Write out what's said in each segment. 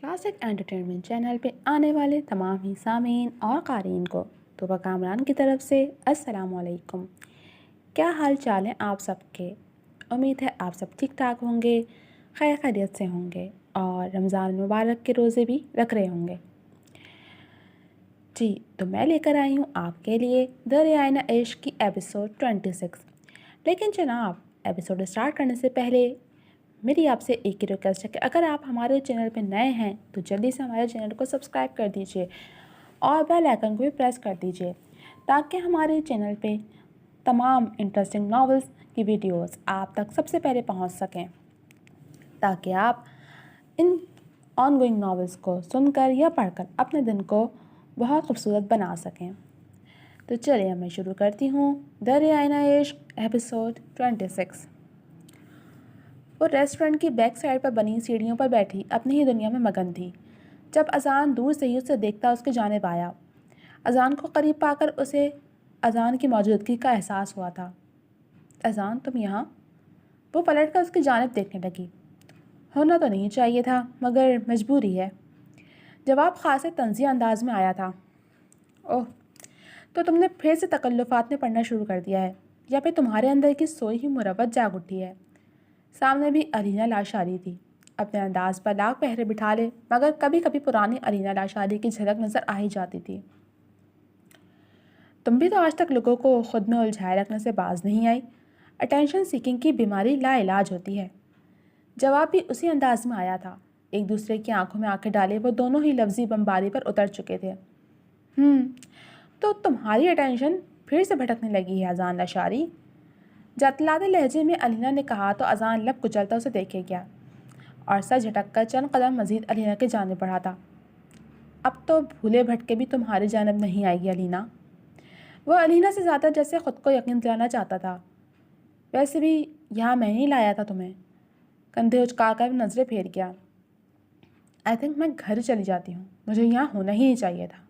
Classic entertainment channel पे आने वाले तमाम ही सामीन और क़ारीन को तोबा कामरान की तरफ से अस्सलाम वालेकुम। क्या हाल चाल है आप सबके। उम्मीद है आप सब ठीक ठाक होंगे, खैर खैरियत से होंगे और रमज़ान मुबारक के रोज़े भी रख रहे होंगे। जी, तो मैं लेकर आई हूँ आपके लिए दरियाए इश्क की एपिसोड 26। लेकिन जनाब, एपिसोड स्टार्ट करने से पहले मेरी आपसे एक ही रिक्वेस्ट है कि अगर आप हमारे चैनल पर नए हैं तो जल्दी से हमारे चैनल को सब्सक्राइब कर दीजिए और बेल आइकन को भी प्रेस कर दीजिए ताकि हमारे चैनल पे तमाम इंटरेस्टिंग नॉवेल्स की वीडियोस आप तक सबसे पहले पहुंच सकें, ताकि आप इन ऑनगोइंग नॉवेल्स को सुनकर या पढ़कर अपने दिन को बहुत खूबसूरत बना सकें। तो चलिए मैं शुरू करती हूँ दरियाए इश्क एपिसोड 26। वो रेस्टोरेंट की बैक साइड पर बनी सीढ़ियों पर बैठी अपनी ही दुनिया में मगन थी जब अजान दूर से ही उसे देखता उसके जानिब आया। अजान को करीब पाकर उसे अजान की मौजूदगी का एहसास हुआ था। अजान, तुम यहाँ? वो पलट कर उसकी जानिब देखने लगी। होना तो नहीं चाहिए था मगर मजबूरी है। जवाब खासे तंज़िया अंदाज में आया था। ओह, तो तुमने फिर से तकल्लुफ़ात में पढ़ना शुरू कर दिया है या फिर तुम्हारे अंदर की सोई ही मुरव्वत जाग उठी है। सामने भी अलीना लाशारी थी। अपने अंदाज पर लाख पहरे बिठा ले मगर कभी कभी पुरानी अलीना लाशारी की झलक नज़र आ ही जाती थी। तुम भी तो आज तक लोगों को खुद में उलझाए रखने से बाज नहीं आई। अटेंशन सीकिंग की बीमारी लाइलाज होती है। जवाब भी उसी अंदाज में आया था। एक दूसरे की आंखों में आंखें डाले वो दोनों ही लफ्जी बमबारी पर उतर चुके थे। तो तुम्हारी अटेंशन फिर से भटकने लगी है अजान लाशारी, जतलाते लहजे में अलीना ने कहा तो अजान लब कुचलता उसे देखे गया और सर झटक कर चंद कदम मजीद अलीना के जाने बढ़ा था। अब तो भूले भटके भी तुम्हारी जानब नहीं आएगी अलीना। वह अलीना से ज़्यादा जैसे ख़ुद को यकीन दिलाना चाहता था। वैसे भी यहाँ मैं ही लाया था तुम्हें। कंधे उचका कर नज़रें फेर गया। आई थिंक मैं घर चली जाती हूँ, मुझे यहाँ होना ही नहीं चाहिए था।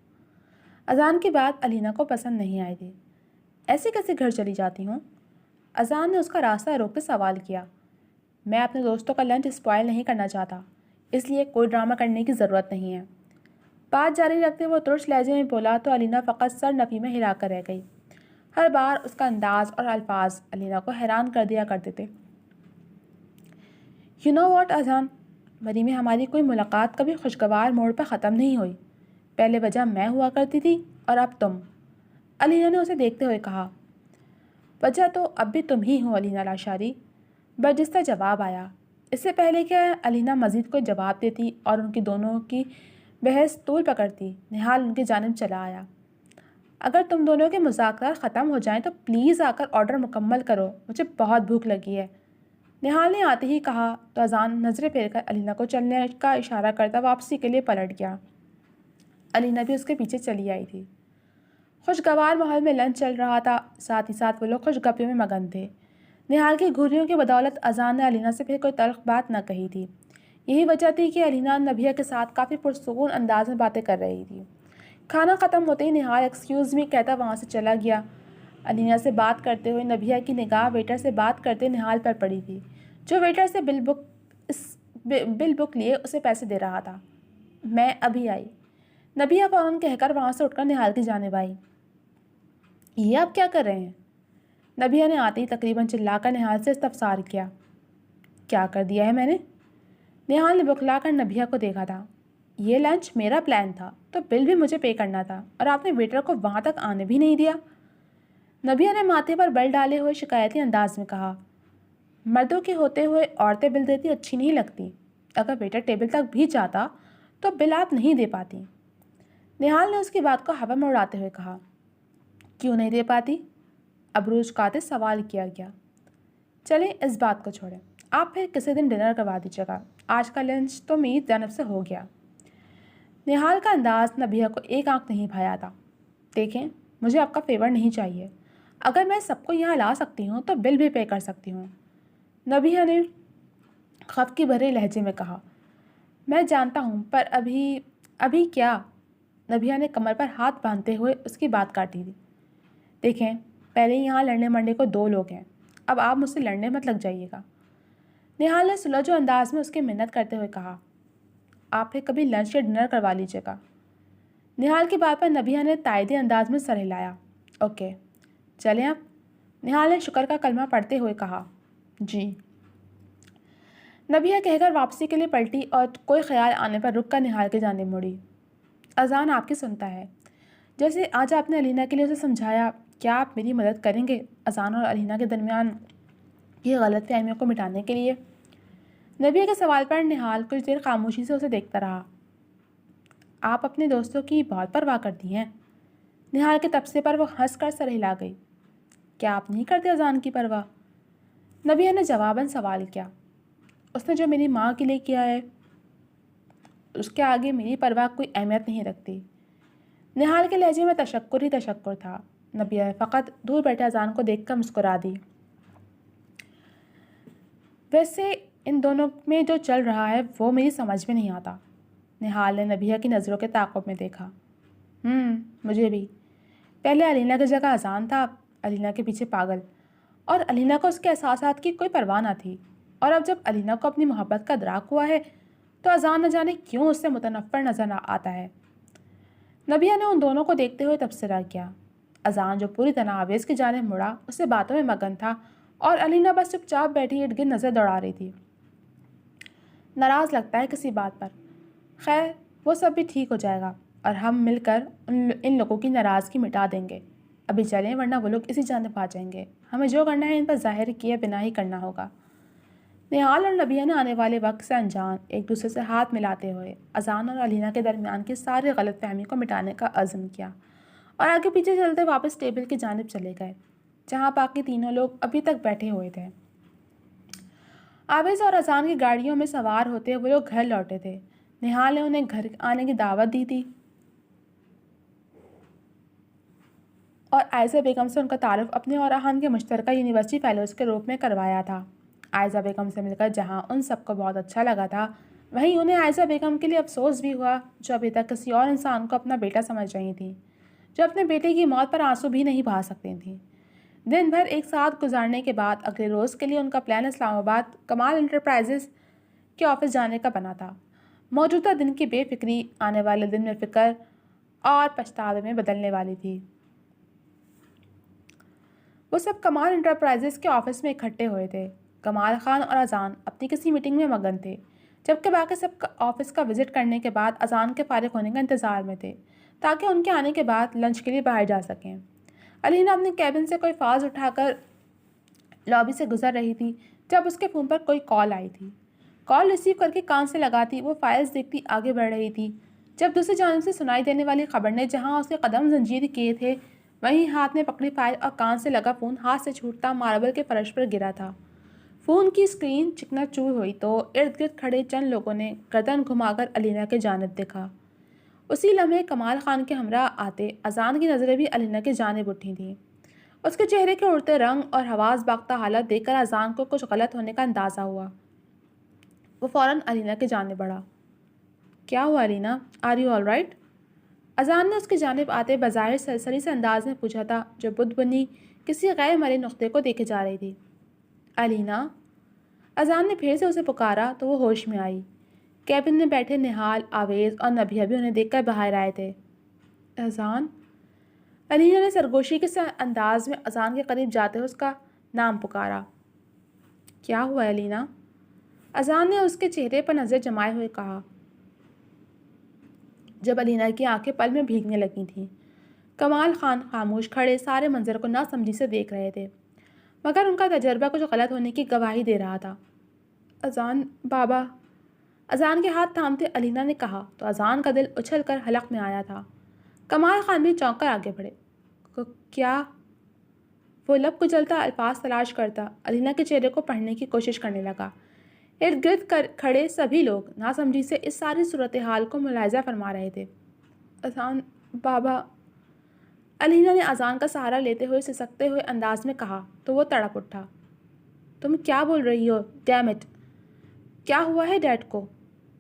अजान की बात अलीना को पसंद नहीं आई थी। ऐसे कैसे घर चली जाती हूँ? अजान ने उसका रास्ता रोकते सवाल किया। मैं अपने दोस्तों का लंच स्पॉइल नहीं करना चाहता, इसलिए कोई ड्रामा करने की ज़रूरत नहीं है। बात जारी रखते वो तुर्श लहजे में बोला तो अलीना फ़कत सर नफ़ी में हिलाकर रह गई। हर बार उसका अंदाज और अल्फाज अलीना को हैरान कर दिया करते थे। यू नो वॉट अजान, मरी में हमारी कोई मुलाकात कभी खुशगवार मोड़ पर ख़त्म नहीं हुई। पहले वजह मैं हुआ करती थी और अब तुम। अलीना ने उसे देखते हुए कहा। वजह तो अब भी तुम ही हो अलीना लाशारी, बर्जिस्ता जवाब आया। इससे पहले कि अलीना मज़ीद कोई जवाब देती और उनकी दोनों की बहस तूल पकड़ती, निहाल उनकी जानिब चला आया। अगर तुम दोनों के मुज़ाकरात ख़त्म हो जाएं तो प्लीज़ आकर ऑर्डर मुकम्मल करो, मुझे बहुत भूख लगी है। निहाल ने आते ही कहा तो अजान नज़रें फेर कर अलीना को चलने का इशारा करता वापसी के लिए पलट गया। अलीना भी उसके पीछे चली आई थी। खुशगवार माहौल में लंच चल रहा था, साथ ही साथ वो लोग खुशगपियों में मगन थे। निहाल की घुरियों की बदौलत अजान ने अलीना से फिर कोई तल्ख बात न कही थी। यही वजह थी कि अलीना नबिया के साथ काफ़ी पुरसुकून अंदाज में बातें कर रही थी। खाना ख़त्म होते ही निहाल एक्सक्यूज़ मी कहता वहाँ से चला गया। अलीना से बात करते हुए नबिया की निगाह वेटर से बात करते निहाल पर पड़ी थी, जो वेटर से बिल बुक लिए उसे पैसे दे रहा था। मैं अभी आई, नबिया फ़ौरन कहकर वहाँ से उठकर निहाल की जानिब आई। ये आप क्या कर रहे हैं? नबिया ने आते ही तकरीबन चिल्लाकर निहाल से इस्तफसार किया। क्या कर दिया है मैंने? निहाल ने बुखलाकर नबिया को देखा था। ये लंच मेरा प्लान था तो बिल भी मुझे पे करना था और आपने वेटर को वहाँ तक आने भी नहीं दिया। नबिया ने माथे पर बल डाले हुए शिकायती अंदाज में कहा। मर्दों के होते हुए औरतें बिल देती अच्छी नहीं लगती। अगर वेटर टेबल तक भी जाता तो बिल आप नहीं दे पाती। निहाल ने उसकी बात को हवा में उड़ाते हुए कहा। क्यों नहीं दे पाती? अबरूज काते सवाल किया गया। चलें इस बात को छोड़ें, आप फिर किसी दिन डिनर करवा दीजिएगा। आज का लंच तो मेरी जानब से हो गया। निहाल का अंदाज नबिया को एक आंख नहीं भाया था। देखें, मुझे आपका फेवर नहीं चाहिए। अगर मैं सबको यहाँ ला सकती हूँ तो बिल भी पे कर सकती हूँ, नबिया ने खफकी भरे लहजे में कहा। मैं जानता हूँ पर अभी क्या? नबिया ने कमर पर हाथ बांधते हुए उसकी बात काटी थी। देखें, पहले यहाँ लड़ने मरने को दो लोग हैं, अब आप मुझसे लड़ने मत लग जाइएगा। निहाल ने सुलझो अंदाज में उसकी मिन्नत करते हुए कहा। आप फिर कभी लंच या डिनर करवा लीजिएगा। निहाल की बात पर नबिया ने तायदी अंदाज में सर हिलाया। ओके, चलें अब, निहाल ने शुक्र का कलमा पढ़ते हुए कहा। जी। नबिया कहकर वापसी के लिए पलटी और कोई ख्याल आने पर रुक कर निहाल की जानिब मुड़ी। अजान आपकी सुनता है। जैसे आज आपने अलीना के लिए उसे समझाया, क्या आप मेरी मदद करेंगे अजान और अलीना के दरमियान ये गलत फहमियों को मिटाने के लिए? नबिया के सवाल पर निहाल कुछ देर खामोशी से उसे देखता रहा। आप अपने दोस्तों की बहुत परवाह करती हैं। निहाल के तबसे पर वो हंस कर सर हिला गई। क्या आप नहीं करते अजान की परवाह? नबिया ने जवाबन सवाल किया। उसने जो मेरी माँ के लिए किया है उसके आगे मेरी परवाह कोई अहमियत नहीं रखती। निहाल के लहजे में तशक्कुर ही तशक्कुर था। नबिया फ़कत दूर बैठे अजान को देखकर मुस्कुरा दी। वैसे इन दोनों में जो चल रहा है वो मेरी समझ में नहीं आता। निहाल ने नबिया की नज़रों के ताक़ुब में देखा। मुझे भी। पहले अलीना की जगह अजान था, अलीना के पीछे पागल, और अलीना को उसके एहसासात की कोई परवाह न थी। और अब जब अलीना को अपनी मोहब्बत का इदराक हुआ है तो अजान न जाने क्यों उससे मुतनफ़्फ़िर नज़र आता है। नबिया ने उन दोनों को देखते हुए तबसरा किया। अजान जो पूरी तरह आवेज़ की जानिब मुड़ा उससे बातों में मगन था और अलीना बस चुपचाप बैठी इर्द गिर्द नज़र दौड़ा रही थी। नाराज़ लगता है किसी बात पर। खैर, वो सब भी ठीक हो जाएगा और हम मिलकर इन लोगों की नाराज़गी मिटा देंगे। अभी चलें वरना वो लोग इसी जानिब आ जाएंगे। हमें जो करना है इन पर ज़ाहिर किए बिना ही करना होगा। निहाल और नबिया ने आने वाले वक्त से अनजान एक दूसरे से हाथ मिलाते हुए अजान और अलीना के दरमियान की सारी गलतफहमी को मिटाने का अज़्म किया और आगे पीछे चलते वापस टेबल की जानिब चले गए जहाँ बाकी तीनों लोग अभी तक बैठे हुए थे। आवेज़ और अजान की गाड़ियों में सवार होते वो लोग घर लौटे थे। निहाल ने उन्हें घर आने की दावत दी थी और आयशा बेगम से उनका तारुफ अपने और अहान के मुश्तरका यूनिवर्सिटी फेलोज़ के रूप में करवाया था। आयशा बेगम से मिलकर जहाँ उन सबको बहुत अच्छा लगा था, वहीं उन्हें आयशा बेगम के लिए अफसोस भी हुआ जो अभी तक किसी और इंसान को अपना बेटा समझ रही थी, जो अपने बेटे की मौत पर आंसू भी नहीं बहा सकती थीं। दिन भर एक साथ गुजारने के बाद अगले रोज़ के लिए उनका प्लान इस्लामाबाद कमाल इंटरप्राइजेज़ के ऑफिस जाने का बना था। मौजूदा दिन की बेफिक्री आने वाले दिन में फ़िक्र और पछतावे में बदलने वाली थी। वो सब कमाल इंटरप्राइजेज़ के ऑफिस में इकट्ठे हुए थे। कमाल खान और अजान अपनी किसी मीटिंग में मगन थे, जबकि बाकी सब ऑफिस का विज़िट करने के बाद अजान के फारिग होने का इंतज़ार में थे ताकि उनके आने के बाद लंच के लिए बाहर जा सकें। अलीना अपने कैबिन से कोई फाज उठाकर लॉबी से गुजर रही थी जब उसके फ़ोन पर कोई कॉल आई थी। कॉल रिसीव करके कान से लगाती वो फाइल्स देखती आगे बढ़ रही थी जब दूसरी जानिब से सुनाई देने वाली खबर ने जहां उसके कदम जंजीर किए थे वहीं हाथ में पकड़ी फाइल और कान से लगा फ़ोन हाथ से छूटता मार्बल के फर्श पर गिरा था। फ़ोन की स्क्रीन चिकनाचूर हुई तो इर्द गिर्द खड़े चंद लोगों ने गर्दन घुमाकर अलीना के जानिब देखा। उसी लम्हे कमाल खान के हमरा आते अजान की नज़रें भी अलीना की जानिब उठी थीं। उसके चेहरे के उड़ते रंग और हवास बाख्ता हालत देखकर अजान को कुछ गलत होने का अंदाज़ा हुआ। वो फ़ौरन अलीना के जानिब बढ़ा। क्या हुआ Alina, are you all right? Azaan ने उसकी जानिब आते बज़ाहिर सरसरी से अंदाज में पूछा था जो बुद्ध-बनी किसी गैर मरे नुक्ते को देखे जा रही थी। अलीना, अजान ने फिर से उसे पुकारा तो वो होश में आई। कैबिन में बैठे निहाल, आवेज़ और नबिया भी उन्हें देखकर बाहर आए थे। अजान, अलीना ने सरगोशी के अंदाज में अजान के करीब जाते हुए उसका नाम पुकारा। क्या हुआ अलीना? अजान ने उसके चेहरे पर नज़र जमाए हुए कहा जब अलीना की आंखें पल में भीगने लगी थीं। कमाल खान खामोश खड़े सारे मंजर को नासमझी से देख रहे थे, मगर उनका तजर्बा कुछ गलत होने की गवाही दे रहा था। अजान बाबा, अजान के हाथ थामते अलीना ने कहा तो अजान का दिल उछल कर हलक में आया था। कमाल खान भी चौंक कर आगे बढ़े। क्या? वो लब कुचलता अल्फाज तलाश करता अलीना के चेहरे को पढ़ने की कोशिश करने लगा। इर्द गिर्द खड़े सभी लोग नासमझी से इस सारी सूरत हाल को मुलाहिजा फरमा रहे थे। अजान बाबा, अलीना ने अजान का सहारा लेते हुए सिसकते हुए अंदाज में कहा तो वो तड़प उठा। तुम क्या बोल रही हो? डैम इट, क्या हुआ है डैड को?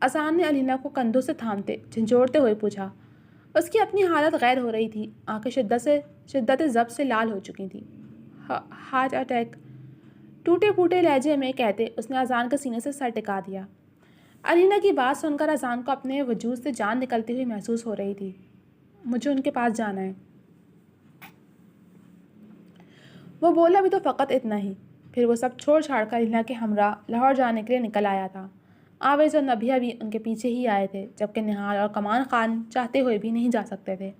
अजान ने अलीना को कंधों से थामते झंझोड़ते हुए पूछा। उसकी अपनी हालत गैर हो रही थी, आंखें शिद्दत ज़ब्त से लाल हो चुकी थी। हार्ट अटैक, टूटे फूटे लहजे में कहते उसने अजान के सीने से सर टिका दिया। الینا کی بات سن کر اذان کو اپنے وجود سے جان نکلتی ہوئی محسوس ہو رہی تھی۔ مجھے ان کے پاس جانا ہے، وہ بولا، بھی تو فقط اتنا ہی۔ پھر وہ سب چھوڑ چھاڑ کر الینا کے ہمراہ لاہور جانے کے لیے نکل آیا تھا۔ آویز اور نبیہ بھی ان کے پیچھے ہی آئے تھے، جبکہ نہال اور کمال خان چاہتے ہوئے بھی نہیں جا سکتے تھے،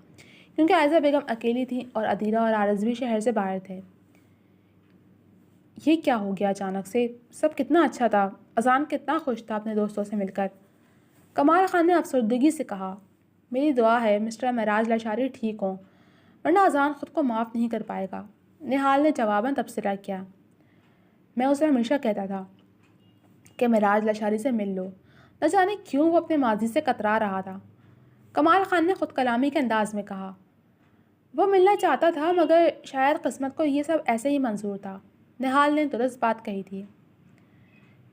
کیونکہ عائزہ بیگم اکیلی تھیں اور عدیلہ اور عارض بھی شہر سے باہر تھے۔ یہ کیا ہو گیا اچانک سے؟ سب کتنا اچھا تھا، اذان کتنا خوش تھا اپنے دوستوں سے مل کر۔ کمال خان نے افسردگی سے کہا، میری دعا ہے مسٹر معراج لاشاری ٹھیک ہوں، ورنہ اذان خود کو معاف نہیں کر پائے گا۔ نہال نے جواباً تبصرہ کیا، میں اسے ہمیشہ کہتا تھا کہ معراج لاشاری سے مل لو، نہ جانے کیوں وہ اپنے ماضی سے کترا رہا تھا۔ کمال خان نے خود کلامی کے انداز میں کہا، وہ ملنا چاہتا تھا مگر شاید قسمت کو یہ سب ایسے ہی منظور تھا۔ نہال نے درست بات کہی تھی،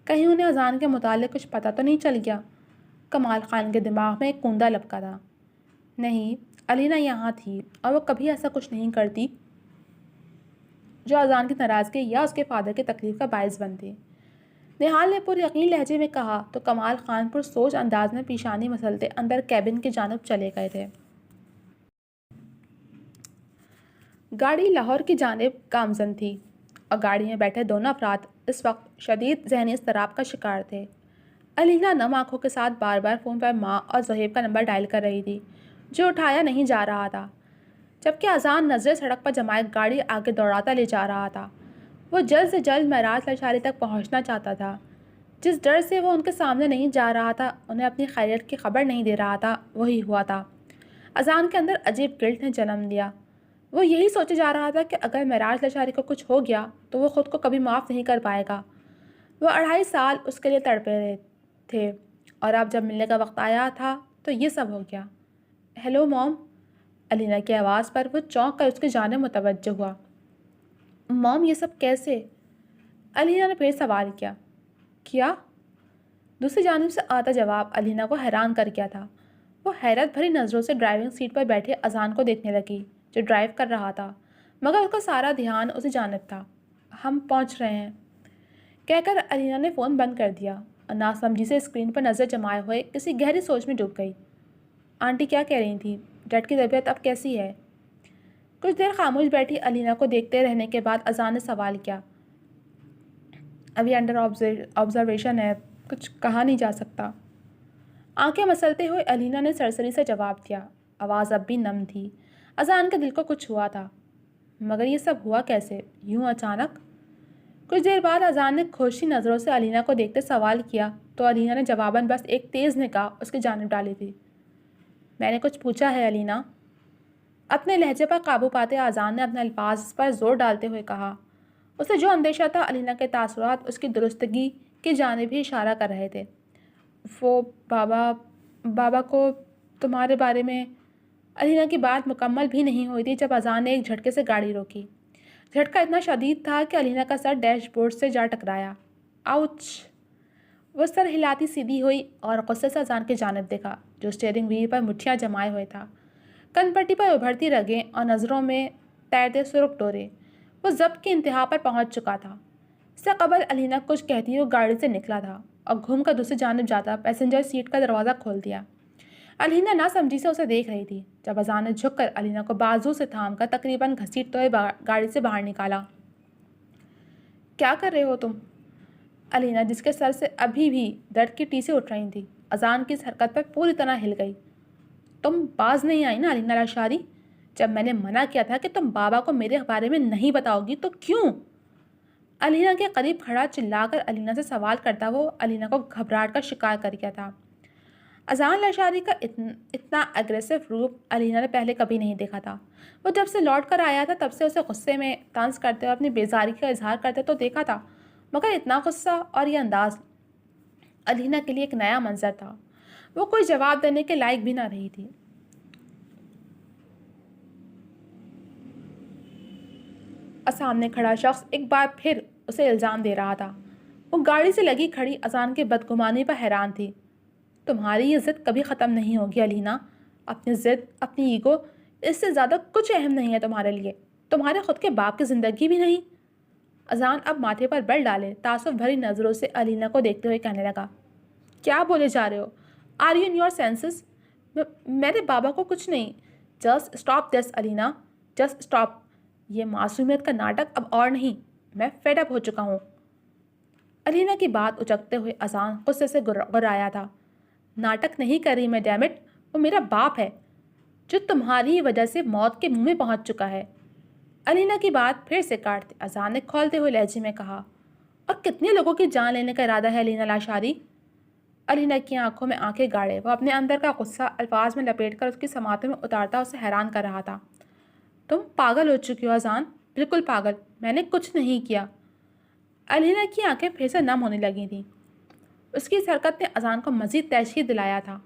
کہیں انہیں اذان کے متعلق کچھ پتہ تو نہیں چل گیا؟ کمال خان کے دماغ میں ایک کوندا لپکا تھا۔ نہیں، الینا یہاں تھی اور وہ کبھی ایسا کچھ نہیں کرتی جو اذان کی ناراضگی یا اس کے فادر کی تکلیف کا باعث بنتی۔ نہال نے پر یقین لہجے میں کہا تو کمال خان پر سوچ انداز میں پیشانی مسلتے اندر کیبن کی جانب چلے گئے تھے۔ گاڑی لاہور کی جانب گامزن تھی اور گاڑی میں بیٹھے دونوں افراد اس وقت شدید ذہنی اضطراب کا شکار تھے۔ الینا نم آنکھوں کے ساتھ بار بار فون پر ماں اور زہیب کا نمبر ڈائل کر رہی تھی، جو اٹھایا نہیں جا رہا تھا، جبکہ اذان نظریں سڑک پر جمائے گاڑی آگے دوڑاتا لے جا رہا تھا۔ وہ جلد سے جلد معراج لاشاری تک پہنچنا چاہتا تھا۔ جس ڈر سے وہ ان کے سامنے نہیں جا رہا تھا، انہیں اپنی خیریت کی خبر نہیں دے رہا تھا، وہی ہوا تھا۔ اذان کے اندر عجیب گلٹ نے جنم لیا۔ وہ یہی سوچے جا رہا تھا کہ اگر معراج لاشاری کو کچھ ہو گیا تو وہ خود کو کبھی معاف نہیں کر پائے گا۔ وہ 2.5 سال اس کے لیے تڑپے رہے تھے اور اب جب ملنے کا وقت آیا تھا تو یہ سب ہو گیا۔ ہیلو موم، الینا کی آواز پر وہ چونک کر اس کی جانب متوجہ ہوا۔ موم، یہ سب کیسے؟ الینا نے پھر سوال کیا؟ دوسری جانب سے آتا جواب الینا کو حیران کر گیا تھا۔ وہ حیرت بھری نظروں سے ڈرائیونگ سیٹ پر بیٹھے اذان کو دیکھنے لگی، جو ڈرائیو کر رہا تھا، مگر اس کا سارا دھیان اسی جانب تھا۔ ہم پہنچ رہے ہیں، کہہ کر الینا نے فون بند کر دیا اور ناسمجھی سے اسکرین پر نظر جمائے ہوئے کسی گہری سوچ میں ڈوب گئی۔ آنٹی کیا کہہ رہی تھیں؟ ڈیڈ کی طبیعت اب کیسی ہے؟ کچھ دیر خاموش بیٹھی الینا کو دیکھتے رہنے کے بعد اذان نے سوال کیا، ابھی انڈر آبزرویشن ہے، کچھ کہا نہیں جا سکتا۔ آنکھیں مسلتے ہوئے الینا نے سرسری سے جواب دیا، آواز اب بھی نم تھی۔ اذان کے دل کو کچھ ہوا تھا، مگر یہ سب ہوا کیسے، یوں اچانک؟ کچھ دیر بعد اذان نے کھوشی نظروں سے الینا کو دیکھتے سوال کیا تو الینا نے جواباً بس ایک تیز نگاہ اس کی جانب ڈالی تھی۔ میں نے کچھ پوچھا ہے الینا؟ اپنے لہجے پر قابو پاتے اذان نے اپنے الفاظ پر زور ڈالتے ہوئے کہا۔ اسے جو اندیشہ تھا الینا کے تاثرات اس کی درستگی کی جانب ہی اشارہ کر رہے تھے۔ وہ بابا کو تمہارے بارے میں… الینا کی بات مکمل بھی نہیں ہوئی تھی جب اذان نے ایک جھٹکے سے گاڑی روکی۔ جھٹکا اتنا شدید تھا کہ الینا کا سر ڈیش بورڈ سے جا ٹکرایا۔ آؤچ! وہ سر ہلاتی سیدھی ہوئی اور غصے سے اذان کی جانب دیکھا، جو اسٹیئرنگ وہیل پر مٹھیاں جمائے ہوئے تھا۔ کن پٹی پر ابھرتی رگیں اور نظروں میں تیرتے سرخ ڈورے۔ وہ ضبط کی انتہا پر پہنچ چکا تھا۔ اس سے قبل الینا کچھ کہتی ہوئی گاڑی سے نکلا تھا اور گھوم کر دوسری جانب جاتا پیسنجر سیٹ کا دروازہ کھول دیا۔ الینا ناسمجھی سے اسے دیکھ رہی تھی جب اذان نے جھک کر الینا کو بازو سے تھام کر تقریباً گھسیٹتے ہوئے گاڑی سے باہر نکالا۔ کیا کر رہے ہو تم؟ الینا، جس کے سر سے ابھی بھی درد کی ٹیسیں اٹھ رہی تھیں، اذان کی اس حرکت پر پوری طرح ہل گئی۔ تم باز نہیں آئی نا الینا لاشاری؟ جب میں نے منع کیا تھا کہ تم بابا کو میرے بارے میں نہیں بتاؤ گی تو کیوں؟ الینا کے قریب کھڑا چلا کر الینا سے سوال کرتا وہ الینا کو گھبراہٹ کا شکار کر گیا تھا۔ اذان لاشاری کا اتنا اگریسو روپ الینا نے پہلے کبھی نہیں دیکھا تھا۔ وہ جب سے لوٹ کر آیا تھا تب سے اسے غصے میں طنز کرتے اور اپنی بیزاری کا اظہار کرتے تو دیکھا تھا، مگر اتنا غصہ اور یہ انداز الینا کے لیے ایک نیا منظر تھا۔ وہ کوئی جواب دینے کے لائق بھی نہ رہی تھی۔ سامنے کھڑا شخص ایک بار پھر اسے الزام دے رہا تھا۔ وہ گاڑی سے لگی کھڑی اذان کی بدگمانی پر حیران تھی۔ تمہاری یہ ضد کبھی ختم نہیں ہوگی الینا۔ اپنی ضد، اپنی ایگو، اس سے زیادہ کچھ اہم نہیں ہے تمہارے لیے، تمہارے خود کے باپ کی زندگی بھی نہیں۔ اذان اب ماتھے پر بل ڈالے تعصب بھری نظروں سے الینا کو دیکھتے ہوئے کہنے لگا، کیا بولے جا رہے ہو؟ Are you in your senses? میرے بابا کو کچھ نہیں. جسٹ اسٹاپ دس علینا، جسٹ اسٹاپ. یہ معصومیت کا ناٹک اب اور نہیں. میں فیڈ اپ ہو چکا ہوں. علینا کی بات اچکتے ہوئے اذان غصے سے گرایا تھا. ناٹک نہیں کر رہی میں، ڈیمٹ. وہ میرا باپ ہے جو تمہاری وجہ سے موت کے منہ میں پہنچ چکا ہے. علینا کی بات پھر سے کاٹتے اذان نے کھولتے ہوئے لہجے میں کہا. اور کتنے لوگوں کی جان لینے کا ارادہ ہے علینا لاشاری؟ علینا کی آنکھوں میں آنکھیں گاڑے وہ اپنے اندر کا غصہ الفاظ میں لپیٹ کر اس کی سماعتوں میں اتارتا اسے حیران کر رہا تھا. تم پاگل ہو چکی ہو اذان، بالکل پاگل. میں نے کچھ نہیں کیا. علینا کی آنکھیں پھر سے نم ہونے لگی تھیں. اس کی اس حرکت نے اذان کو مزید تشہیر دلایا تھا.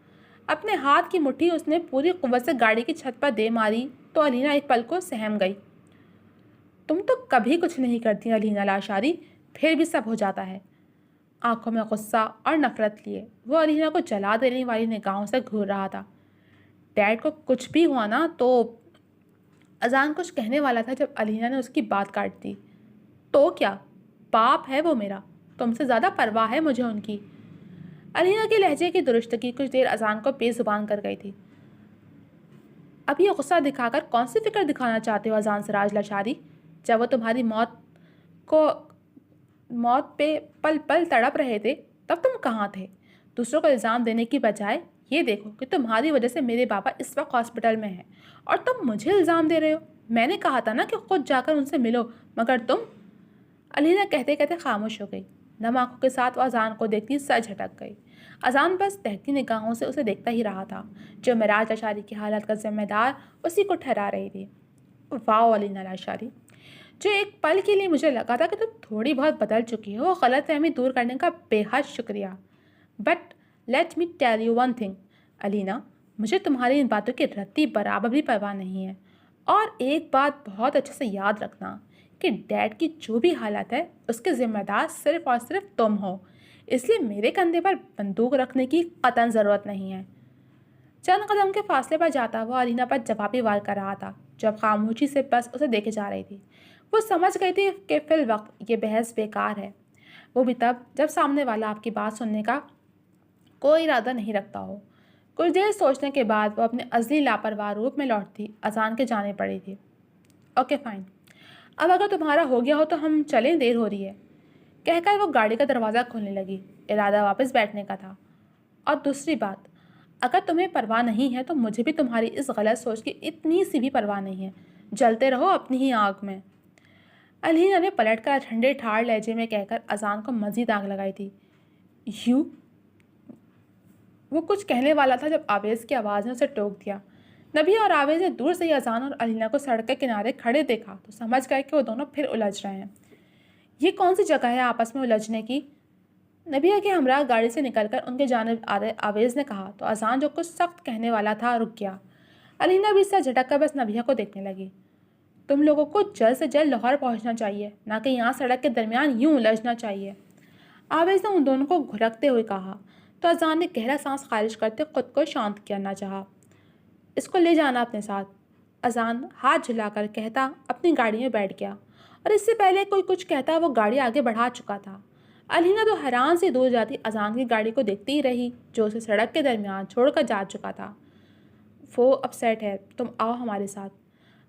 اپنے ہاتھ کی مٹھی اس نے پوری قوت سے گاڑی کی چھت پر دے ماری تو علینا ایک پل کو سہم گئی. تم تو کبھی کچھ نہیں کرتی علینا لاشاری، پھر بھی سب ہو جاتا ہے. آنکھوں میں غصہ اور نفرت لیے وہ علینا کو جلا دینے والی نگاہوں سے گھور رہا تھا. ڈیڈ کو کچھ بھی ہوا نا تو... اذان کچھ کہنے والا تھا جب علینا نے اس کی بات کاٹ دی. تو کیا؟ باپ ہے وہ میرا، تم سے زیادہ پرواہ ہے مجھے ان کی. علینا کے لہجے کی درستگی کچھ دیر اذان کو بے زبان کر گئی تھی. اب یہ غصہ دکھا کر کون سی فکر دکھانا چاہتے ہو اذان سراج لاشاری؟ جب وہ تمہاری موت پہ پل پل تڑپ رہے تھے تب تم کہاں تھے؟ دوسروں کو الزام دینے کی بجائے یہ دیکھو کہ تمہاری وجہ سے میرے بابا اس وقت ہاسپٹل میں ہیں اور تم مجھے الزام دے رہے ہو. میں نے کہا تھا نا کہ خود جا کر ان سے ملو، مگر تم... علینا کہتے کہتے خاموش ہو گئی. نم آنکھوں کے ساتھ وہ اذان کو دیکھتی سر جھٹک گئی. اذان بس بہتی نگاہوں سے اسے دیکھتا ہی رہا تھا. جو معراج لاشاری کی حالت کا ذمہ دار اسی کو ٹھہرا رہی تھی. واو علینا لاشاری، جو ایک پل کے لیے مجھے لگا تھا کہ تم تھوڑی بہت بدل چکی ہو، وہ غلط فہمی دور کرنے کا بے حد شکریہ. But let me tell you one thing علینا، مجھے تمہاری ان باتوں کی رتی برابر بھی پرواہ نہیں ہے. اور ایک بات بہت اچھے سے یاد رکھنا کہ ڈیڈ کی جو بھی حالت ہے اس کے ذمہ دار صرف اور صرف تم ہو. اس لیے میرے کندھے پر بندوق رکھنے کی قطعاً ضرورت نہیں ہے. چند قدم کے فاصلے پر جاتا وہ علینا پر جوابی وار کر رہا تھا جو اب خاموشی سے بس اسے دیکھے جا رہی تھی. وہ سمجھ گئی تھی کہ فی الوقت یہ بحث بیکار ہے، وہ بھی تب جب سامنے والا آپ کی بات سننے کا کوئی ارادہ نہیں رکھتا ہو. کچھ دیر سوچنے کے بعد وہ اپنے ازلی لاپرواہ روپ میں لوٹتی اذان کے جانے پڑی تھی. اوکے فائن، اب اگر تمہارا ہو گیا ہو تو ہم چلیں، دیر ہو رہی ہے. کہہ کر وہ گاڑی کا دروازہ کھولنے لگی. ارادہ واپس بیٹھنے کا تھا. اور دوسری بات، اگر تمہیں پرواہ نہیں ہے تو مجھے بھی تمہاری اس غلط سوچ کی اتنی سی بھی پرواہ نہیں ہے. جلتے رہو اپنی ہی آگ میں. علینا نے پلٹ کر ٹھنڈے ٹھاڑ لہجے میں کہہ کر اذان کو مزید آگ لگائی تھی. یو... وہ کچھ کہنے والا تھا جب آویز کی آواز نے اسے ٹوک دیا. نبی اور آویز نے دور سے ہی اذان اور علینا کو سڑک کے کنارے کھڑے دیکھا تو سمجھ گئے کہ وہ دونوں پھر الجھ رہے ہیں. یہ کون سی جگہ ہے آپس میں الجھنے کی؟ نبیہ کے ہمراہ گاڑی سے نکل کر ان کے جانب آویز نے کہا تو اذان جو کچھ سخت کہنے والا تھا رک گیا. علینا بھی اس سے جھٹک کر بس نبیہ کو دیکھنے لگی. تم لوگوں کو جلد سے جلد لاہور پہنچنا چاہیے، نہ کہ یہاں سڑک کے درمیان یوں الجھنا چاہیے. آویز نے ان دونوں کو گھرکتے ہوئے کہا تو اذان نے گہرا سانس خارج کرتے خود کو شانت کرنا چاہا. اس کو لے جانا اپنے ساتھ، اذان ہاتھ جھلا کر کہتا اپنی گاڑی میں بیٹھ گیا. اور اس سے پہلے کوئی کچھ کہتا وہ گاڑی آگے بڑھا چکا تھا. علینا تو حیران سی دور جاتی اذان کی گاڑی کو دیکھتی ہی رہی جو اسے سڑک کے درمیان چھوڑ کر جا چکا تھا. وہ اپ سیٹ ہے، تم آؤ ہمارے ساتھ،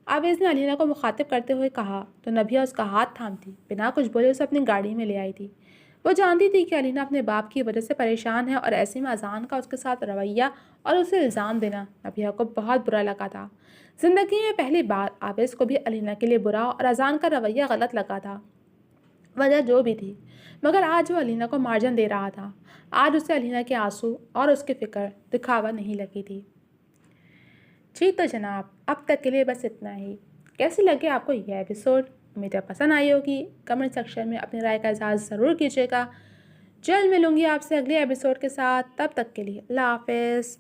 آویز نے علینا کو مخاطب کرتے ہوئے کہا تو نبیہ اس کا ہاتھ تھامتی بنا کچھ بولے اسے اپنی گاڑی میں لے آئی تھی. وہ جانتی تھی کہ علینا اپنے باپ کی وجہ سے پریشان ہے اور ایسے میں اذان کا اس کے ساتھ رویہ اور اسے الزام دینا نبیہ کو بہت برا لگا تھا. زندگی میں پہلی بار آویز کو بھی علینا کے لیے برا اور اذان کا رویہ غلط لگا تھا، وجہ جو بھی تھی، مگر آج وہ علینا کو مارجن دے رہا تھا. آج اسے علینا کے آنسو اور اس کی فکر دکھاوا نہیں لگی تھی. جی تو جناب، اب تک کے لیے بس اتنا ہی. کیسی لگے آپ کو یہ ایپیسوڈ؟ امید ہے پسند آئی ہوگی. کمنٹ سیکشن میں اپنی رائے کا اظہار ضرور کیجیے گا. جلد ملوں گی آپ سے اگلے ایپیسوڈ کے ساتھ. تب تک کے لیے اللہ حافظ.